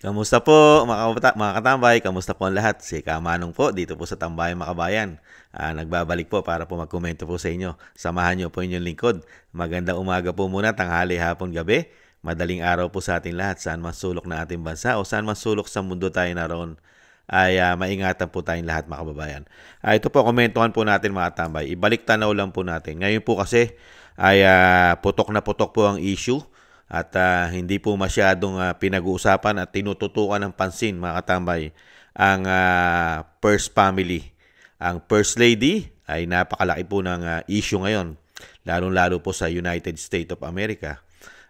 Kamusta po mga katambay? Kamusta po ang lahat? Si Kamanong po dito po sa Tambayan Makabayan. Nagbabalik po para po magkomento po sa inyo. Samahan niyo po inyong lingkod. Magandang umaga po muna, tanghali, hapon, gabi. Madaling araw po sa ating lahat. Saan man sulok na ating bansa o saan man sulok sa mundo tayo naroon ay maingatan po tayong lahat mga kababayan. Ito po, komentuhan po natin mga tambay. Ibalik tanaw lang po natin. Ngayon po kasi ay putok na putok po ang issue at hindi po masyadong pinag-uusapan at tinututukan ng pansin mga katambay ang first family. Ang First Lady ay napakalaki po ng issue ngayon, lalong-lalo po sa United States of America.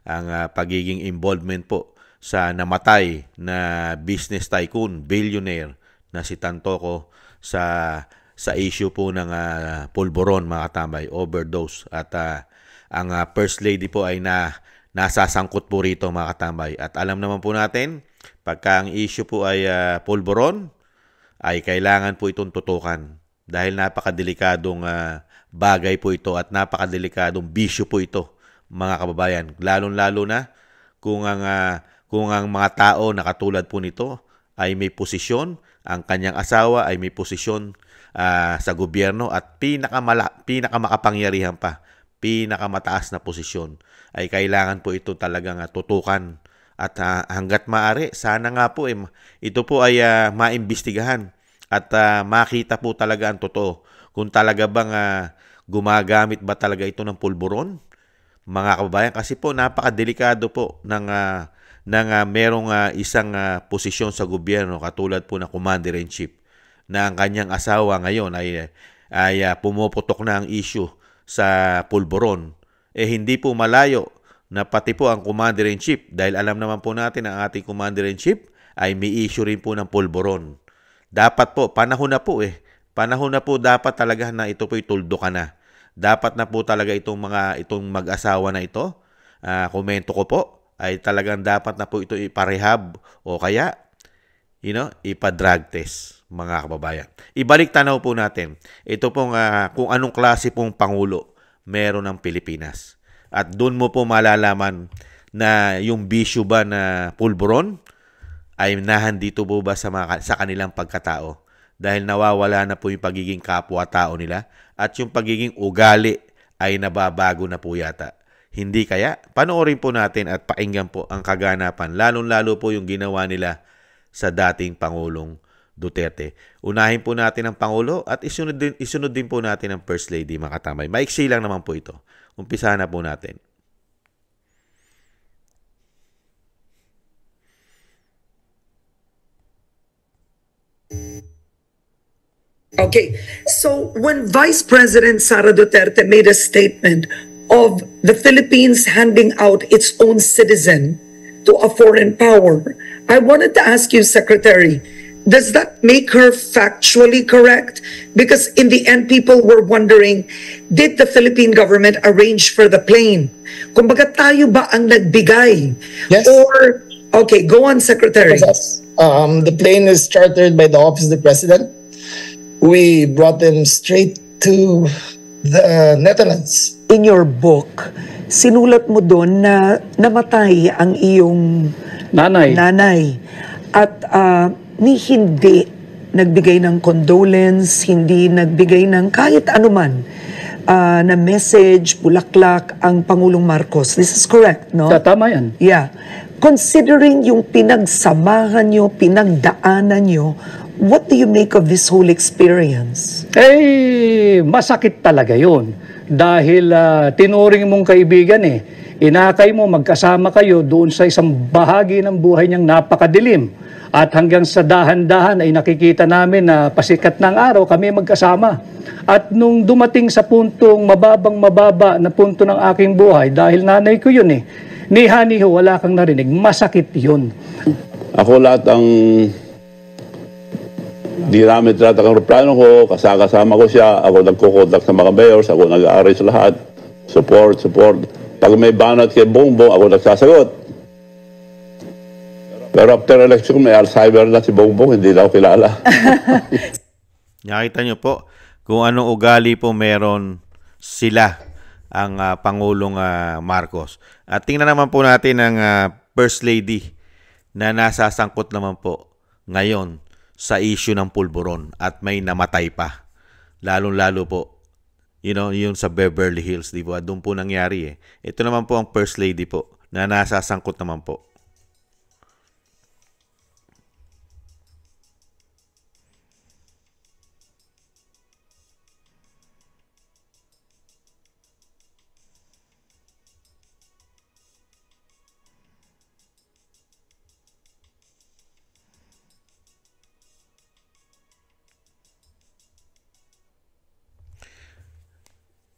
Ang pagiging involvement po sa namatay na business tycoon, billionaire na si Tantoco sa issue po ng pulburon mga katambay, overdose. At ang First Lady po ay nasasangkot po rito mga katambay. At alam naman po natin, pagka ang issue po ay pulburon, ay kailangan po itong tutukan. Dahil napakadelikadong bagay po ito at napakadelikadong bisyo po ito mga kababayan. Lalong-lalo na kung ang mga tao na katulad po nito ay may posisyon, ang kanyang asawa ay may posisyon sa gobyerno at pinakamakapangyarihan pa, pinakamataas na posisyon, ay kailangan po ito talagang tutukan. At hanggat maaari, sana nga po ito po ay maimbestigahan at makita po talaga ang totoo. Kung talaga bang gumagamit ba talaga ito ng pulburon, mga kababayan, kasi po napakadelikado po ng merong isang posisyon sa gobyerno katulad po ng Commander-in-Chief na ang kanyang asawa ngayon ay pumuputok na ang issue sa pulburon. Hindi po malayo na pati po ang Commander-in-Chief, dahil alam naman po natin ang ating Commander-in-Chief ay may issue rin po ng pulburon. Dapat po, panahon na po Panahon na po dapat talaga na ito po ituldukan na. Dapat na po talaga itong mag-asawa na ito, komento ko po, ay talagang dapat na po ito iparehab o kaya, ipa-drug test, mga kababayan. Ibalik tanaw po natin, ito pong kung anong klase pong pangulo meron ng Pilipinas. At doon mo po malalaman na yung bisyo ba na pulburon ay nahandito po ba sa kanilang pagkatao. Dahil nawawala na po yung pagiging kapwa-tao nila at yung pagiging ugali ay nababago na po yata. Hindi kaya? Panoorin po natin at pakinggan po ang kaganapan, lalong-lalo po yung ginawa nila sa dating Pangulong Duterte. Unahin po natin ang Pangulo at isunod din po natin ang First Lady, mga katamay. Maiksi lang naman po ito. Umpisahan na po natin. Okay, so when Vice President Sara Duterte made a statement of the Philippines handing out its own citizen to a foreign power, I wanted to ask you, Secretary, does that make her factually correct? Because in the end, people were wondering, did the Philippine government arrange for the plane? Kumbaga tayo ba ang nagbigay? Yes. Or, okay, go on, Secretary. Yes. The plane is chartered by the Office of the President. We brought them straight to the Netherlands. In your book, sinulat mo doon na namatay ang iyong nanay. At ni hindi nagbigay ng condolence, hindi nagbigay ng kahit anuman na message, bulaklak ang Pangulong Marcos. This is correct, no? Tama yan. Yeah. Considering yung pinagsamahan nyo, pinagdaanan nyo, what do you make of this whole experience? Masakit talaga yun. Dahil tinuring mong kaibigan inakay mo, magkasama kayo doon sa isang bahagi ng buhay niyang napakadilim. At hanggang sa dahan-dahan ay nakikita namin na pasikat ng araw kami magkasama. At nung dumating sa puntong mababa na punto ng aking buhay, dahil nanay ko yun niho, wala kang narinig, masakit yun. Ako lahat ang dinamit lahat ang aeroplano ko, kasama ko siya, ako nagkukontak sa mga mayors, ako nag-arrange lahat, support. Pag may banat kay Bongbong, ako nagsasagot. Pero after election, may Alzheimer na si Bongbong, hindi na ako kilala. Nakita nyo po kung anong ugali po meron sila ang Pangulong Marcos. At tingnan naman po natin ang First Lady na nasasangkot naman po ngayon sa issue ng pulburon at may namatay pa. Lalong-lalo po, yung sa Beverly Hills, di ba? Doon po nangyari eh. Ito naman po ang First Lady po na nasasangkot naman po.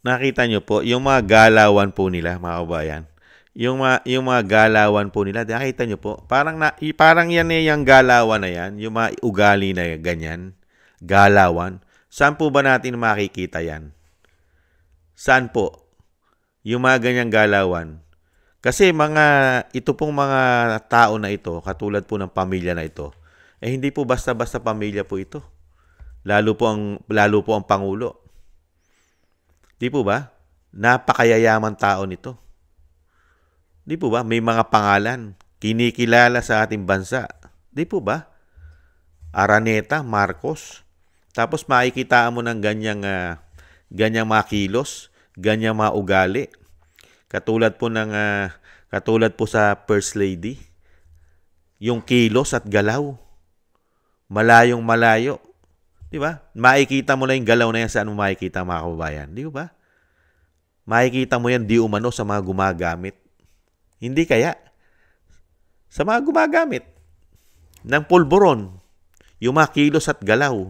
Nakita nyo po, yung mga galawan po nila, mga kabayan. Yung mga galawan po nila, nakita nyo po, parang yan eh, yung galawan na yan, yung mga ugali na ganyan, galawan. Saan po ba natin makikita yan? Saan po? Yung mga ganyang galawan. Kasi ito pong mga tao na ito, katulad po ng pamilya na ito, hindi po basta-basta pamilya po ito. Lalo po ang Pangulo. Di po ba? Napakayayaman tao nito. Di po ba? May mga pangalan. Kinikilala sa ating bansa. Di po ba? Araneta, Marcos. Tapos makikita mo ng ganyang mga kilos, ganyang mga ugali. Katulad po sa First Lady. Yung kilos at galaw. Malayong malayo. Di ba? Makikita mo na yung galaw na yan saan mo makikita, mga kababayan. Di ba? Makikita mo yan di umano sa mga gumagamit. Hindi kaya? Sa mga gumagamit ng pulburon, yung mga kilos at galaw.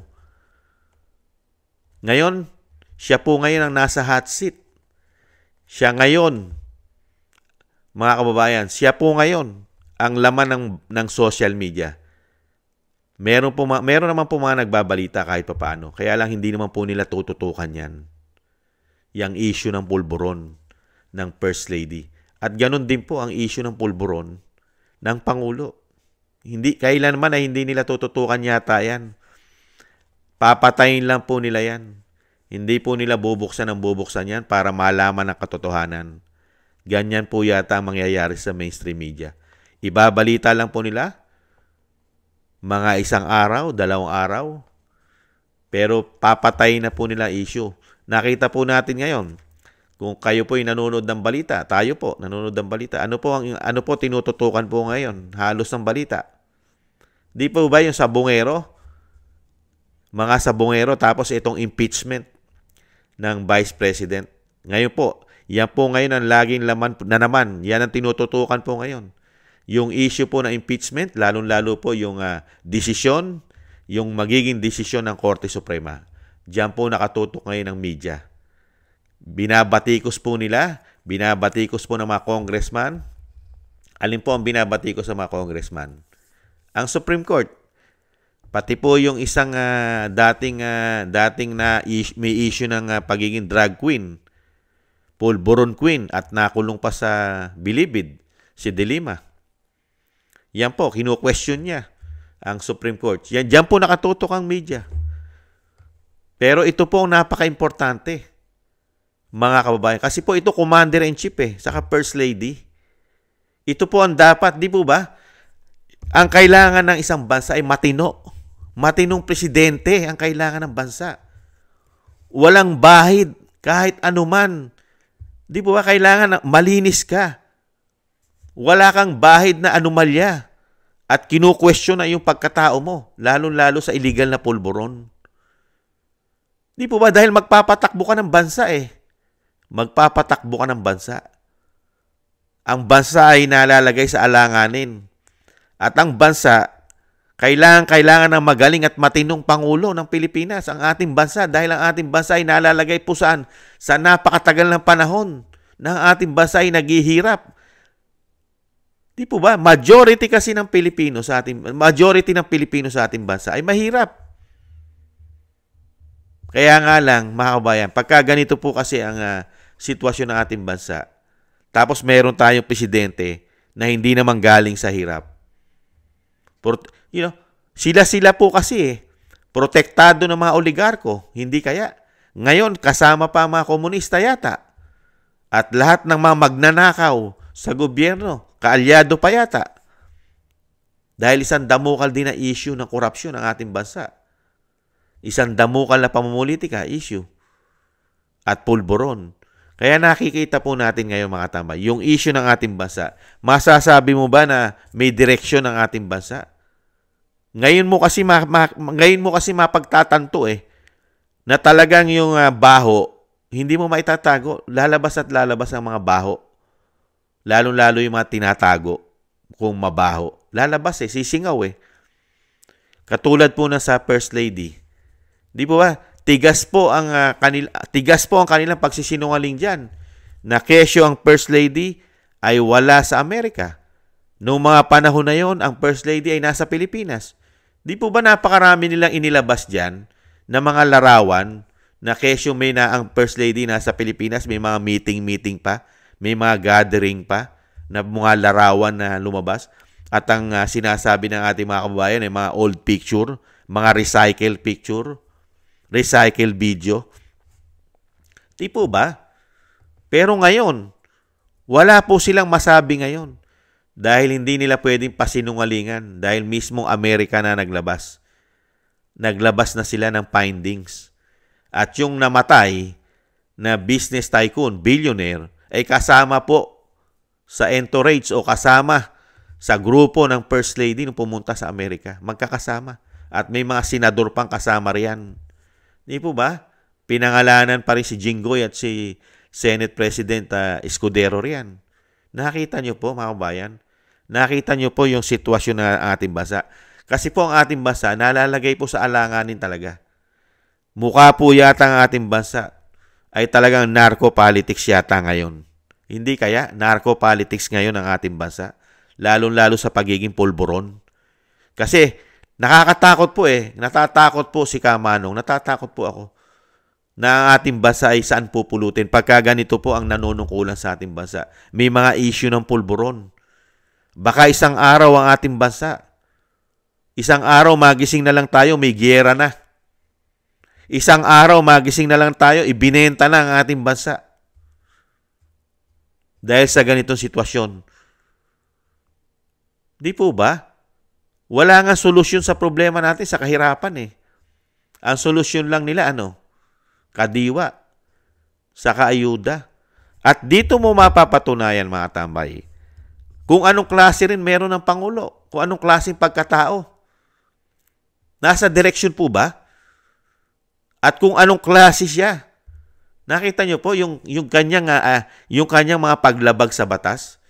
Ngayon, siya po ngayon ang nasa hot seat. Siya ngayon, mga kababayan, siya po ngayon ang laman ng social media. Meron naman po mga nagbabalita kahit papaano. Kaya lang hindi naman po nila tututukan yan. Yang issue ng pulburon ng First Lady. At ganun din po ang issue ng pulburon ng Pangulo. Kailanman ay hindi nila tututukan yata yan. Papatayin lang po nila yan. Hindi po nila bubuksan yan para malaman ang katotohanan. Ganyan po yata ang mangyayari sa mainstream media. Ibabalita lang po nila, mga 1 araw, 2 araw, pero papatayin na po nila issue. Nakita po natin ngayon, kung kayo po ay nanonood ng balita, tayo po nanonood ng balita, ano po tinututukan po ngayon? Halos ng balita. Di po ba yung sabungero? Mga sabungero, tapos itong impeachment ng Vice President. Ngayon po, yan po ngayon ang laging laman na naman. Yan ang tinututukan po ngayon. Yung issue po na impeachment, lalong-lalo po yung desisyon, yung magiging desisyon ng Korte Suprema. Diyan po nakatutok ngayon ng media. Binabatikos po ng mga congressman. Alin po ang binabatikos sa mga congressman? Ang Supreme Court. Pati po yung isang dating na may issue ng pagiging drag queen, pulburon queen, at nakulong pa sa Bilibid, si De Lima. Yan po, kinu-question niya ang Supreme Court. Diyan po nakatutok ang media. Pero ito po ang napaka-importante, mga kababayan. Kasi po ito Commander-in-Chief saka First Lady. Ito po ang dapat, di po ba? Ang kailangan ng isang bansa ay matino. Matinong presidente ang kailangan ng bansa. Walang bahid, kahit anuman. Di po ba kailangan na malinis ka? Wala kang bahid na anomalya at kinu-question na yung pagkatao mo, lalo-lalo sa illegal na pulburon. Di po ba dahil magpapatakbo ka ng bansa Magpapatakbo ka ng bansa. Ang bansa ay nalalagay sa alanganin. At ang bansa, kailangan ng magaling at matinong Pangulo ng Pilipinas, ang ating bansa, dahil ang ating bansa ay nalalagay po saan? Sa napakatagal ng panahon na ang ating bansa ay naghihirap. Di po ba? Majority ng Pilipino sa ating bansa ay mahirap. Kaya nga lang, mga kabayan, pagka ganito po kasi ang sitwasyon ng ating bansa, tapos meron tayong presidente na hindi naman galing sa hirap. Sila po kasi protektado ng mga oligarko, hindi kaya? Ngayon, kasama pa mga komunista yata. At lahat ng mga magnanakaw sa gobyerno, kaalyado pa yata. Dahil isang damukal din na issue ng korupsyon ng ating bansa. Isang damukal na pamumulitika issue. At pulburon. Kaya nakikita po natin ngayon mga tambay, yung issue ng ating bansa, masasabi mo ba na may direksyon ng ating bansa? Ngayon mo kasi mapagtatanto na talagang yung baho, hindi mo maitatago. Lalabas at lalabas ang mga baho. Lalong-lalo yung mga tinatago kung mabaho. Lalabas sisingaw Katulad po na sa First Lady. Di po ba? Tigas po ang kanilang pagsisinungaling diyan. Na kesyo ang First Lady ay wala sa Amerika. Noong mga panahon na yon, ang First Lady ay nasa Pilipinas. Di po ba napakarami nilang inilabas diyan na mga larawan na kesyo may na ang First Lady nasa Pilipinas, may mga meeting pa, may mga gathering pa na mga larawan na lumabas. At ang sinasabi ng ating mga kababayan ay mga old picture, mga recycled picture, recycled video. Di po ba? Pero ngayon, wala po silang masabi ngayon. Dahil hindi nila pwedeng pasinungalingan. Dahil mismong Amerika na naglabas. Naglabas na sila ng findings. At yung namatay na business tycoon, billionaire, ay kasama po sa entourage o kasama sa grupo ng First Lady nung pumunta sa Amerika. Magkakasama. At may mga senador pang kasama riyan. Di po ba? Pinangalanan pa rin si Jinggoy at si Senate President Escudero riyan. Nakita nyo po mga kabayan? Nakita nyo po yung sitwasyon ng ating bansa. Kasi po ang ating bansa nalalagay po sa alanganin talaga. Mukha po yata ang ating bansa ay talagang narco-politics yata ngayon. Hindi kaya narco-politics ngayon ang ating bansa? Lalong-lalo sa pagiging pulburon. Kasi nakakatakot po Natatakot po si Kamanong. Natatakot po ako na ang ating bansa ay saan pupulutin pagka ganito po ang nanunungkulan sa ating bansa. May mga issue ng pulburon. Baka isang araw ang ating bansa. Isang araw magising na lang tayo, may giyera na. Isang araw magising na lang tayo, ibinenta na ang ating bansa. Dahil sa ganitong sitwasyon. Di po ba? Wala nga solusyon sa problema natin sa kahirapan Ang solusyon lang nila kadiwa, sa kaayuda. At dito mo mapapatunayan mga tambay, kung anong klase rin meron ng Pangulo, kung anong klaseng pagkatao. Nasa direksyon po ba? At kung anong klase siya. Nakita nyo po yung kanyang mga paglabag sa batas.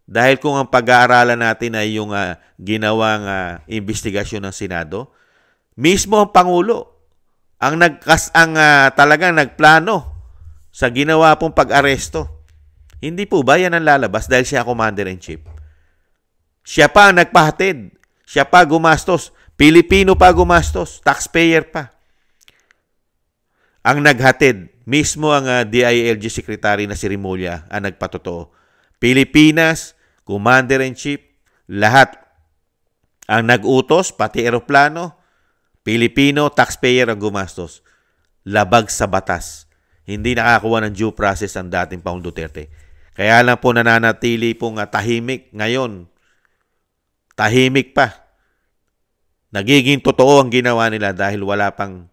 Dahil kung ang pag-aaralan natin ay yung ginawang investigasyon ng Senado, mismo ang Pangulo ang talagang nagplano sa ginawa pong pag-aresto. Hindi po ba yan ang lalabas dahil siya Commander-in-Chief? Siya pa ang nagpahatid. Siya pa gumastos. Pilipino pa gumastos. Taxpayer pa. Ang naghatid, mismo ang DILG Secretary na si Rimulya ang nagpatotoo. Pilipinas, Commander-in-Chief, lahat ang nag-utos, pati eroplano, Pilipino, taxpayer ang gumastos. Labag sa batas. Hindi nakakuha ng due process ang dating Pangulong Duterte. Kaya lang po nananatili pong tahimik ngayon. Tahimik pa. Nagiging totoo ang ginawa nila dahil wala pang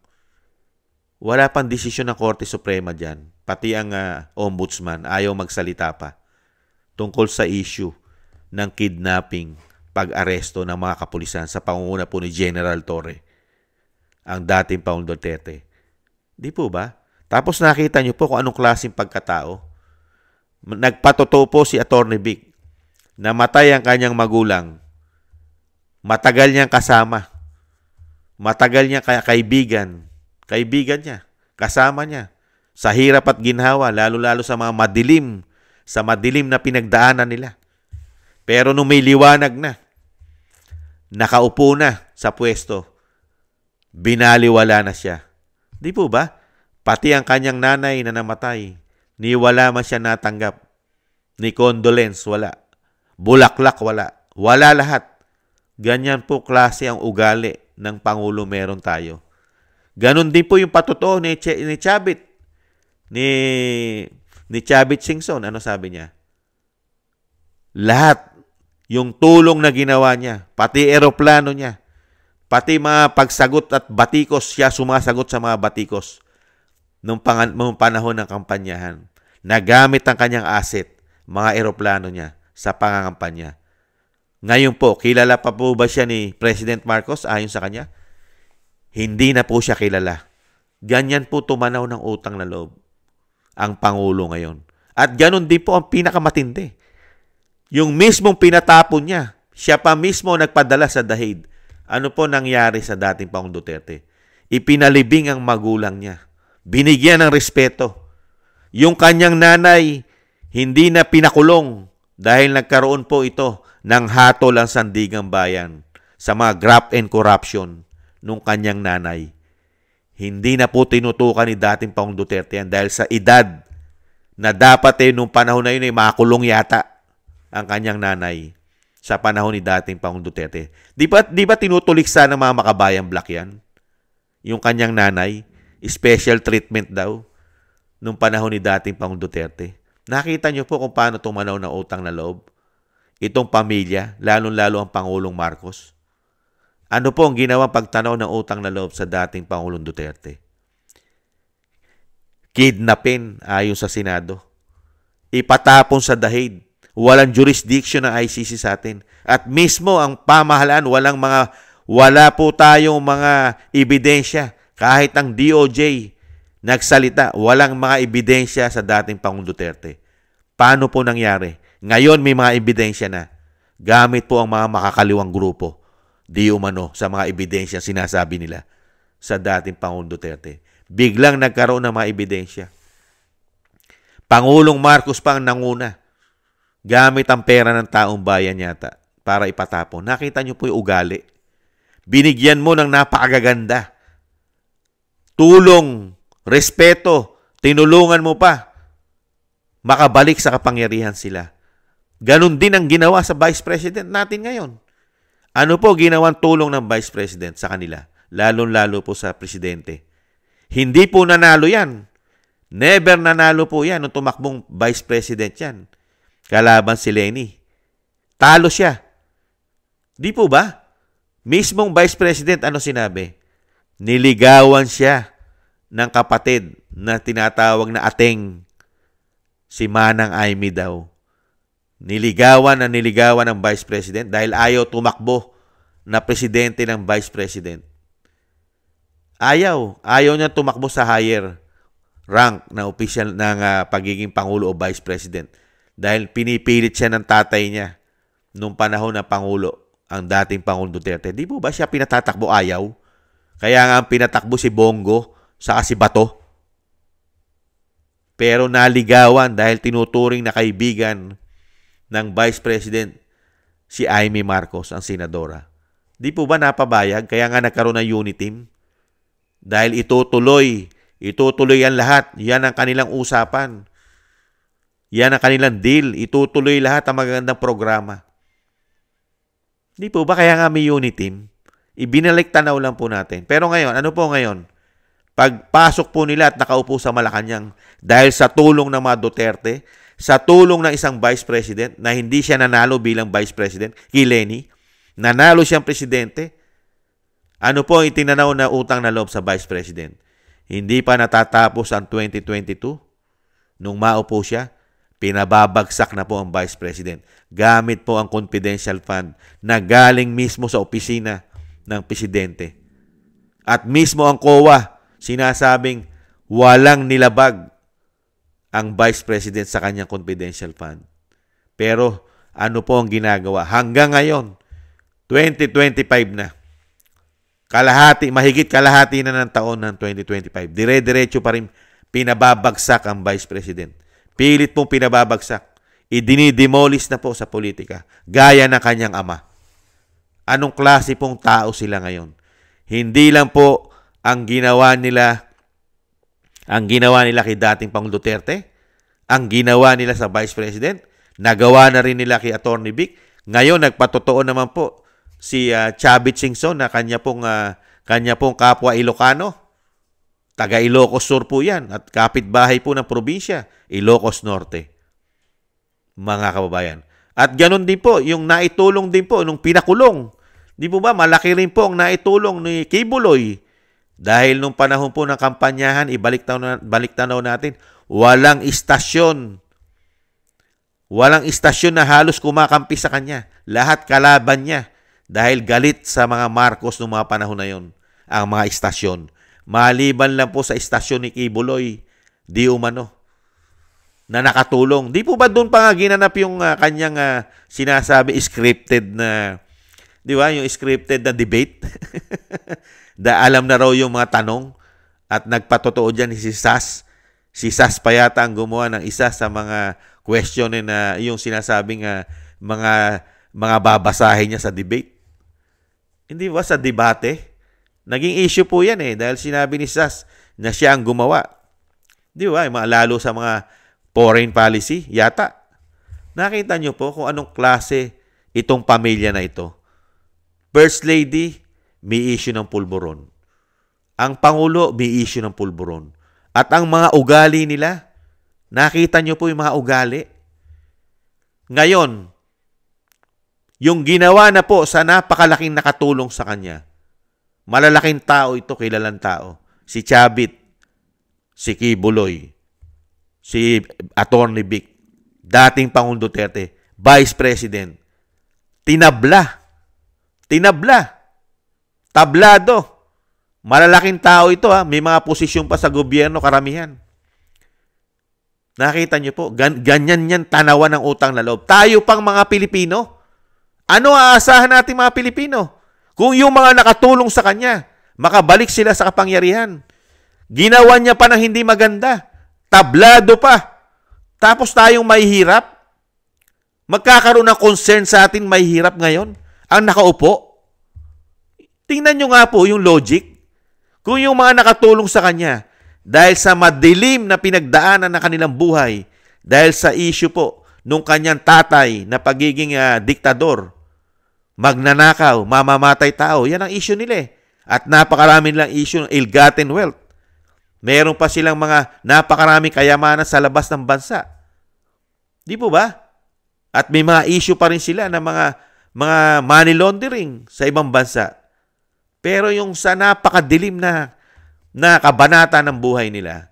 desisyon ng Korte Suprema dyan. Pati ang ombudsman ayaw magsalita pa tungkol sa issue ng kidnapping, pag-aresto ng mga kapulisan sa pangunguna po ni General Torre, ang dating Pangulong Duterte. Di po ba? Tapos nakita nyo po kung anong klaseng pagkatao. Nagpatotoo po si Atty. Vic. Namatay ang kanyang magulang. Matagal niyang kasama. Matagal niyang kaibigan. Kaibigan niya. Kasama niya. Sa hirap at ginhawa, lalo-lalo sa mga madilim na pinagdaanan nila. Pero nung may liwanag na, nakaupo na sa pwesto, binaliwala na siya. Di po ba? Pati ang kanyang nanay na namatay, ni wala man siya natanggap. Ni condolence, wala. Bulaklak, wala. Wala lahat. Ganyan po klase ang ugali ng Pangulo meron tayo. Ganon din po yung patotoo ni Chavit. Ni Chavit Singson. Ano sabi niya? Lahat yung tulong na ginawa niya, pati eroplano niya, pati mga pagsagot at batikos, siya sumasagot sa mga batikos nung panahon ng kampanyahan. Nagamit ang kanyang asset, mga eroplano niya, sa pangangampanya. Ngayon po, kilala pa po ba siya ni President Marcos ayon sa kanya? Hindi na po siya kilala. Ganyan po tumanaw ng utang na loob ang Pangulo ngayon. At ganun din po ang pinakamatindi. Yung mismong pinatapon niya, siya pa mismo nagpadala sa dahig. Ano po nangyari sa dating Pangulong Duterte? Ipinalibing ang magulang niya. Binigyan ng respeto. Yung kanyang nanay, hindi na pinakulong dahil nagkaroon po ito ng hatol ang sandigang bayan sa mga graft and corruption nung kanyang nanay. Hindi na po tinutukan ni dating Pangulong Duterte yan dahil sa edad na dapat nung panahon na yun ay makulong yata ang kanyang nanay sa panahon ni dating Pangulong Duterte. Di ba tinutuliksa ng mga makabayang black yan? Yung kanyang nanay, special treatment daw nung panahon ni dating Pangulong Duterte. Nakita niyo po kung paano tumanaw ng utang na loob itong pamilya, lalong-lalo ang Pangulong Marcos. Ano po ang ginawang pagtanaw ng utang na loob sa dating Pangulong Duterte? Kidnapin ayon sa Senado. Ipatapon sa dahig. Walang jurisdiction ng ICC sa atin. At mismo ang pamahalaan, wala po tayong mga ebidensya. Kahit ang DOJ nagsalita, walang mga ebidensya sa dating Pangulong Duterte. Paano po nangyari? Ngayon may mga ebidensya na. Gamit po ang mga makakaliwang grupo. Di umano sa mga ebidensya sinasabi nila sa dating Pangulong Duterte. Biglang nagkaroon ng mga ebidensya. Pangulong Marcos pa ang nanguna. Gamit ang pera ng taong bayan yata para ipatapon. Nakita niyo po yung ugali. Binigyan mo ng napakaganda. Tulong, respeto, tinulungan mo pa. Makabalik sa kapangyarihan sila. Ganon din ang ginawa sa Vice President natin ngayon. Ano po ginawang tulong ng Vice President sa kanila? Lalo-lalo po sa Presidente. Hindi po nanalo yan. Never nanalo po yan nung tumakbong Vice President yan. Kalaban si Leni. Talo siya. Di po ba? Mismong Vice President, ano sinabi? Niligawan siya ng kapatid na tinatawag na Ateng. Si Manang Aimee daw. Niligawan ng Vice President dahil ayaw tumakbo na presidente ng Vice President. Ayaw niya tumakbo sa higher rank na opisyal ng pagiging Pangulo o Vice President dahil pinipilit siya ng tatay niya nung panahon na Pangulo ang dating Pangulong Duterte. Di po ba siya pinatatakbo? Ayaw. Kaya nga ang pinatakbo si Bongo saka si Bato. Pero naligawan dahil tinuturing na kaibigan ng Vice President si Aimee Marcos, ang senadora. Di po ba napabayag? Kaya nga nagkaroon ng unity team. Dahil itutuloy ang lahat. Yan ang kanilang usapan. Yan ang kanilang deal. Itutuloy lahat ang magagandang programa. Di po ba kaya nga may unity team? Ibinalik tanaw lang po natin. Pero ngayon, ano po ngayon? Pagpasok po nila at nakaupo sa Malacanang dahil sa tulong ng mga Duterte, sa tulong ng isang Vice President na hindi siya nanalo bilang Vice President, kay Leni, nanalo siyang presidente. Ano po ang itinanaw na utang na loob sa Vice President? Hindi pa natatapos ang 2022. Nung maupo siya, pinababagsak na po ang Vice President. Gamit po ang confidential fund na galing mismo sa opisina ng Presidente. At mismo ang COA, sinasabing walang nilabag ang Vice President sa kanyang confidential fund. Pero ano po ang ginagawa? Hanggang ngayon, 2025 na. Mahigit kalahati na ng taon ng 2025. Dire-diretso pa rin pinababagsak ang Vice President. Pilit pong pinababagsak. Idinidemolish na po sa politika. Gaya ng kanyang ama. Anong klase pong tao sila ngayon? Hindi lang po ang ginawa nila kay dating Pangulong Duterte, ang ginawa nila sa Vice President, nagawa na rin nila kay Atty. Vic. Ngayon, nagpatotoo naman po si Chavit Singson na kanya pong kapwa Ilocano. Taga Ilocos Sur po yan at kapitbahay po ng probinsya, Ilocos Norte. Mga kababayan, At ganun din po, yung naitulong din po nung pinakulong. Di po ba, malaki rin po ang naitulong ni Kibuloy. Dahil nung panahon po ng kampanyahan, balik tanaw natin, walang istasyon. Walang istasyon na halos kumakampi sa kanya. Lahat kalaban niya. Dahil galit sa mga Marcos noong mga panahon na yon, ang mga istasyon. Maliban lang po sa istasyon ni Kibuloy, di umano, na nakatulong. Di po ba doon pa nga ginanap yung kanyang sinasabi scripted na, di ba, yung scripted na debate? Alam na raw yung mga tanong at nagpatotoo dyan si Sas. Si Sas pa yata ang gumawa ng isa sa mga question na yung sinasabing mga babasahin niya sa debate. Hindi ba sa debate? Naging issue po yan dahil sinabi ni Sas na siya ang gumawa. Di ba? Lalo sa mga foreign policy, yata. Nakita nyo po kung anong klase itong pamilya na ito. First Lady, may issue ng pulburon. Ang Pangulo, may issue ng pulburon. At ang mga ugali nila, nakita nyo po yung mga ugali. Ngayon, yung ginawa na po sa napakalaking nakatulong sa kanya, malalaking tao ito, kilalang tao. Si Chavit, si Kibuloy, si Atty. Vic, dating Pangulong Duterte, Vice President, tinabla, tablado. Malalaking tao ito may mga posisyon pa sa gobyerno, karamihan. Nakita niyo po, ganyan yan tanawan ng utang na loob. Tayo pang mga Pilipino, ano aasahan natin mga Pilipino? Kung yung mga nakatulong sa kanya, makabalik sila sa kapangyarihan. Ginawa niya pa ng hindi maganda. Tablado pa. Tapos tayong mahihirap. Magkakaroon ng concern sa atin mahihirap ngayon. Ang nakaupo. Tingnan nyo nga po yung logic. Kung yung mga nakatulong sa kanya, dahil sa madilim na pinagdaanan ng kanilang buhay, dahil sa issue po nung kanyang tatay na pagiging diktador, magnanakaw, mamamatay tao, yan ang issue nila At napakarami nilang issue ng ill-gotten wealth. Meron pa silang mga napakaraming kayamanan sa labas ng bansa. Di po ba? At may mga issue pa rin sila ng mga money laundering sa ibang bansa. Pero yung sa napakadilim na kabanata ng buhay nila,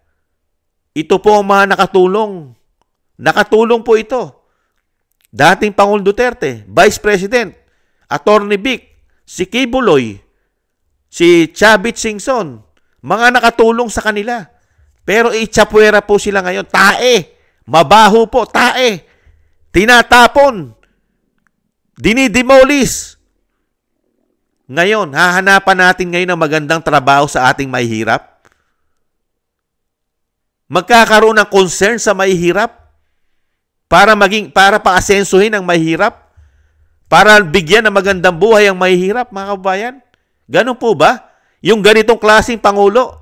ito po ang mga nakatulong. Nakatulong po ito. Dating Pangulong Duterte, Vice President, Atty. Vic, si Kibuloy, si Chavit Singson, mga nakatulong sa kanila. Pero itsapuera po sila ngayon. Tae. Mabaho po. Tae. Tinatapon. Dinidemolis. Ngayon, hahanapan natin ngayon ng magandang trabaho sa ating mahihirap. Magkakaroon ng concern sa mahihirap para pa-asensuhin ang mahihirap, para bigyan ng magandang buhay ang mahihirap, mga kabayan. Ganun po ba? Yung ganitong klaseng Pangulo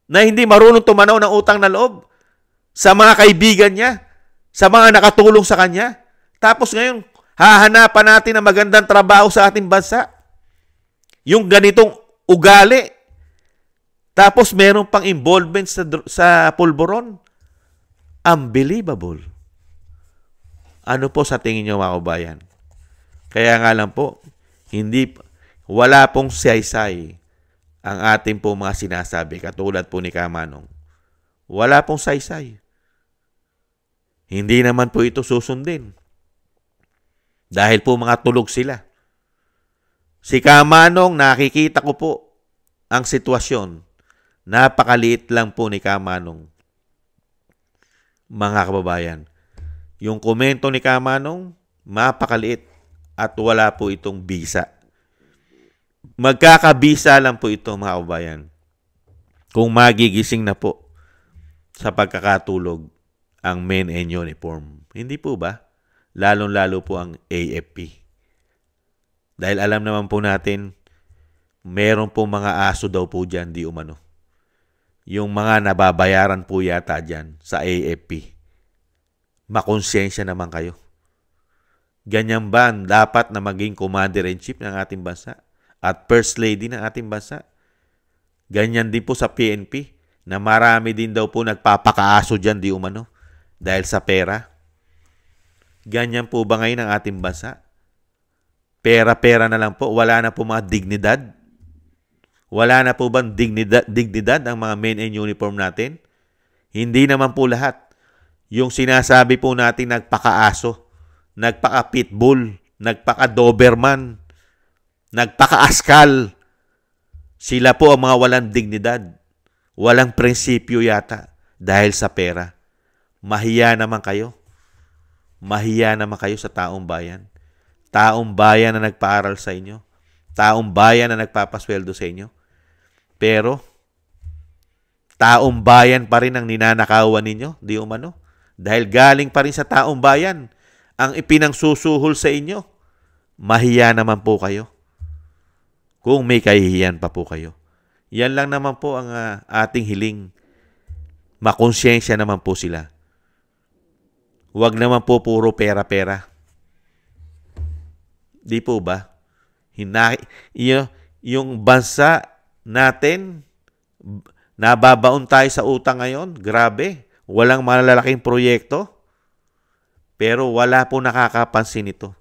na hindi marunong tumanaw ng utang na loob sa mga kaibigan niya, sa mga nakatulong sa kanya. Tapos ngayon, hahanapan natin ng magandang trabaho sa ating bansa. Yung ganitong ugali. Tapos meron pang involvement sa pulburon. Unbelievable. Ano po sa tingin niyo, mga kabayan? Kaya nga lang po, wala pong saysay ang ating po mga sinasabi, katulad po ni Kamanong. Wala pong saysay. Hindi naman po ito susundin. Dahil po mga tulog sila. Si Kamanong, nakikita ko po ang sitwasyon. Napakaliit lang po ni Kamanong. Mga kababayan, yung komento ni Kamanong, mapakaliit at wala po itong bisa. Magkakabisa lang po ito, mga kababayan, kung magigising na po sa pagkakatulog ang men in uniform. Hindi po ba? Lalong-lalo po ang AFP. Dahil alam naman po natin, meron po mga aso daw po dyan, di umano. Yung mga nababayaran po yata dyan sa AFP. Makonsensya naman kayo. Ganyan ba dapat na maging commander-in-chief ng ating bansa at first lady ng ating bansa? Ganyan din po sa PNP na marami din daw po nagpapakaaso dyan, di umano, dahil sa pera. Ganyan po ba ngayon ang ating bansa? Pera-pera na lang po. Wala na po mga dignidad. Wala na po bang dignidad ang mga men in uniform natin? Hindi naman po lahat. Yung sinasabi po natin nagpaka-aso, nagpaka-pitbull, nagpaka-doberman, nagpaka-askal. Sila po ang mga walang dignidad. Walang prinsipyo yata dahil sa pera. Mahiya naman kayo. Mahiya naman kayo sa taong bayan. Taong bayan na nagpaaral sa inyo. Taong bayan na nagpapasweldo sa inyo. Pero, taong bayan pa rin ang ninanakawan ninyo, di umano. Dahil galing pa rin sa taong bayan ang ipinangsusuhol sa inyo. Mahiya naman po kayo. Kung may kahihiyan pa po kayo. Yan lang naman po ang ating hiling. Makonsyensya naman po sila. Huwag naman po puro pera-pera. Di po ba? Yung bansa natin, nababaon tayo sa utang ngayon. Grabe. Walang malalaking proyekto. Pero wala po nakakapansin ito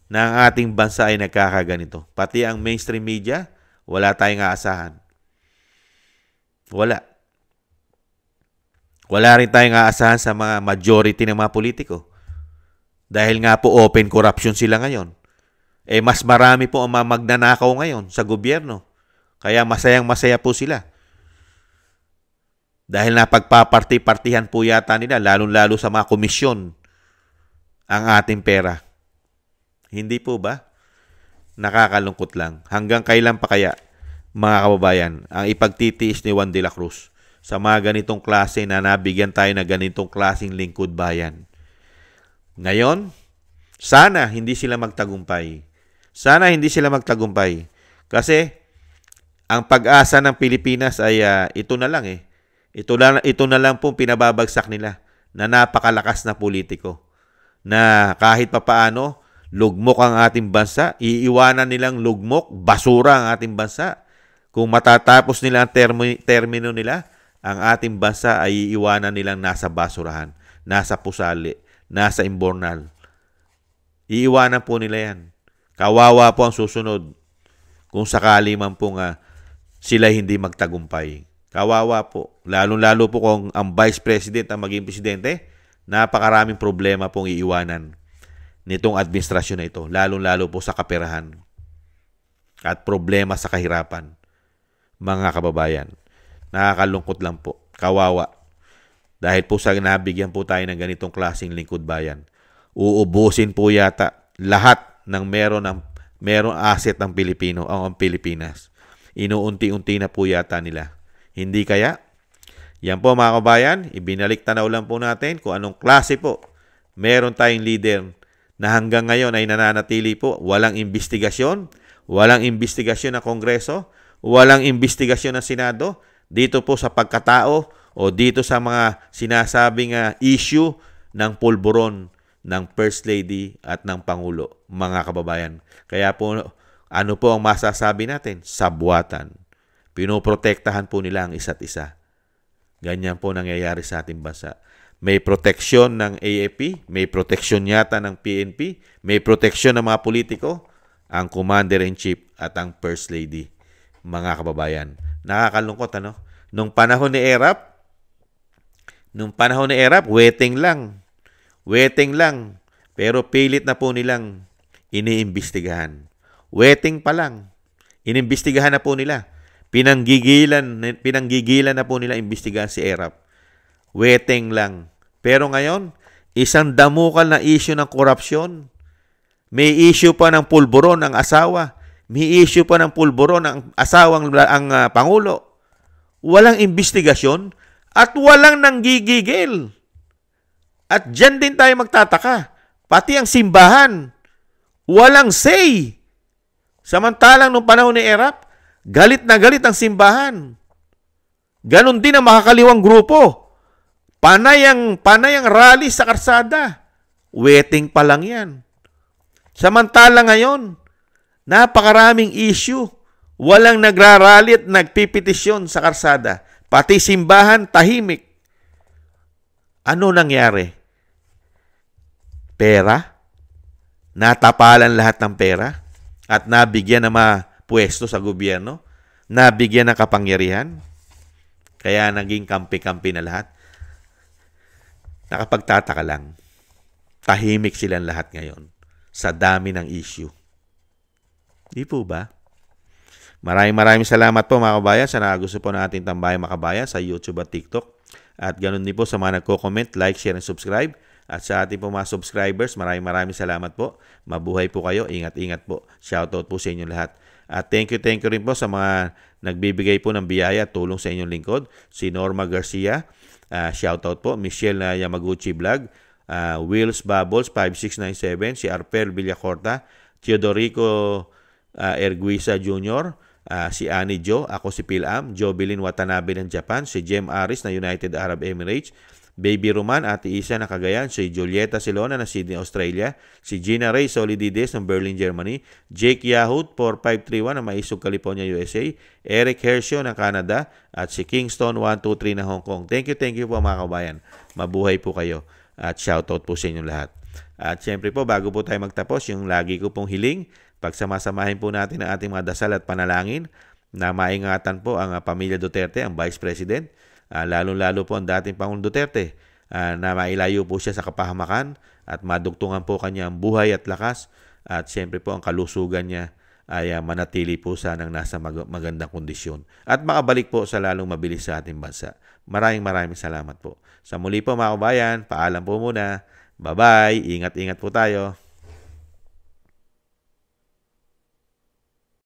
na ang ating bansa ay nagkakaganito. Pati ang mainstream media, wala tayong aasahan. Wala. Wala rin tayong aasahan sa mga majority ng mga politiko. Dahil nga po open corruption sila ngayon. Mas marami po ang mga magnanakaw ngayon sa gobyerno. Kaya masayang-masaya po sila. Dahil napagpaparti-partihan po yata nila, lalong-lalo sa mga komisyon, ang ating pera. Hindi po ba? Nakakalungkot lang. Hanggang kailan pa kaya, mga kababayan, ang ipagtitiis ni Juan de la Cruz sa mga ganitong klase na nabigyan tayo na ganitong klaseng lingkod bayan? Ngayon, sana hindi sila magtagumpay. Sana hindi sila magtagumpay. Kasi, ang pag-asa ng Pilipinas ay ito na lang eh. Ito na lang pong pinababagsak nila na napakalakas na politiko. Na kahit papaano, lugmok ang ating bansa, iiwanan nilang lugmok, basura ang ating bansa. Kung matatapos nila ang termino nila, ang ating bansa ay iiwanan nilang nasa basurahan, nasa pusali, nasa imbornal. Iiwanan po nila yan. Kawawa po ang susunod kung sakali man po sila hindi magtagumpay. Kawawa po. Lalong-lalo po kung ang Vice President ang maging presidente, napakaraming problema pong iiwanan nitong administrasyon na ito. Lalong-lalo po sa kaperahan at problema sa kahirapan. Mga kababayan, nakakalungkot lang po. Kawawa. Dahil po sa nabigyan po tayo ng ganitong klaseng lingkod bayan, uubusin po yata lahat ng merong asset ng Pilipino o ang Pilipinas. Inuunti-unti na po yata nila. Hindi kaya? Yan po mga kabayan, ibinalik tanaw lang po natin kung anong klase po meron tayong leader na hanggang ngayon ay nananatili po. Walang investigasyon ng Kongreso, walang investigasyon ng Senado, dito po sa pagkatao o dito sa mga sinasabing issue ng pulburon ng First Lady at ng Pangulo, mga kababayan. Kaya po, ano po ang masasabi natin? Sabwatan. Pinoprotektahan po nila ang isa't isa. Ganyan po nangyayari sa ating bansa. May proteksyon ng AFP, may proteksyon yata ng PNP, may proteksyon ng mga politiko, ang Commander-in-Chief at ang First Lady, mga kababayan. Nakakalungkot, ano? Nung panahon ni Erap, waiting lang. Pero pilit na po nilang iniimbestigahan. Waiting pa lang. Inimbestigahan na po nila. Pinanggigilan na po nila imbestigahan si Erap. Waiting lang. Pero ngayon, isang damukal na issue ng korupsyon. May issue pa ng pulburon ang asawa. May issue pa ng pulburon ang asawang ang Pangulo. Walang investigasyon at walang nanggigigil. At dyan din tayo magtataka. Pati ang simbahan, walang say. Samantalang nung panahon ni Erap, galit na galit ang simbahan. Ganon din ang makakaliwang grupo. Panay ang rally sa karsada. Waiting pa lang yan. Samantalang ngayon, napakaraming issue. Walang nagrarally at nagpipetisyon sa karsada. Pati simbahan, tahimik. Ano nangyari? pera, natapalan lahat ng pera, at nabigyan ng mga pwesto sa gobyerno, nabigyan ng kapangyarihan, kaya naging kampi-kampi na lahat. Nakapagtataka lang, tahimik silang lahat ngayon sa dami ng issue. Di po ba? Maraming salamat po mga kabayan sa nakagusto po ng ating Tambayang Makabayan sa YouTube at TikTok. At ganun din po sa mga nagko-comment, like, share, and subscribe. At sa ating po mga subscribers, maraming salamat po. Mabuhay po kayo. Ingat-ingat po. Shoutout po sa inyo lahat. At thank you rin po sa mga nagbibigay po ng biyaya at tulong sa inyong lingkod. Si Norma Garcia, shoutout po. Michelle Yamaguchi Vlog, Wills Bubbles 5697, si Arpel Villacorta, Teodorico Erguisa Jr., si Annie Jo, ako si Pilam, Jovelyn Watanabe ng Japan, si Jem Aris na United Arab Emirates, Baby Roman, Ate Isa na Cagayan, si Julieta Silona na Sydney, Australia, si Gina Ray Solidides ng Berlin, Germany, Jake Yahoo 4531 na Maisog, California, USA, Eric Hershio ng Canada, at si Kingston 123 na Hong Kong. Thank you po mga kabayan. Mabuhay po kayo at shoutout po sa inyong lahat. At syempre po, bago po tayo magtapos, yung lagi ko pong hiling, pagsamasamahin po natin ang ating mga dasal at panalangin na maingatan po ang pamilya Duterte, ang Vice President, lalo-lalo po ang dating Pangulong Duterte, na mailayo po siya sa kapahamakan at madugtungan po kanya ang buhay at lakas, at siyempre po ang kalusugan niya ay manatili po sanang nasa magandang kondisyon at makabalik po sa lalong mabilis sa ating bansa. Maraming salamat po. Sa muli po mga kabayan, paalam po muna. Bye-bye. Ingat-ingat po tayo.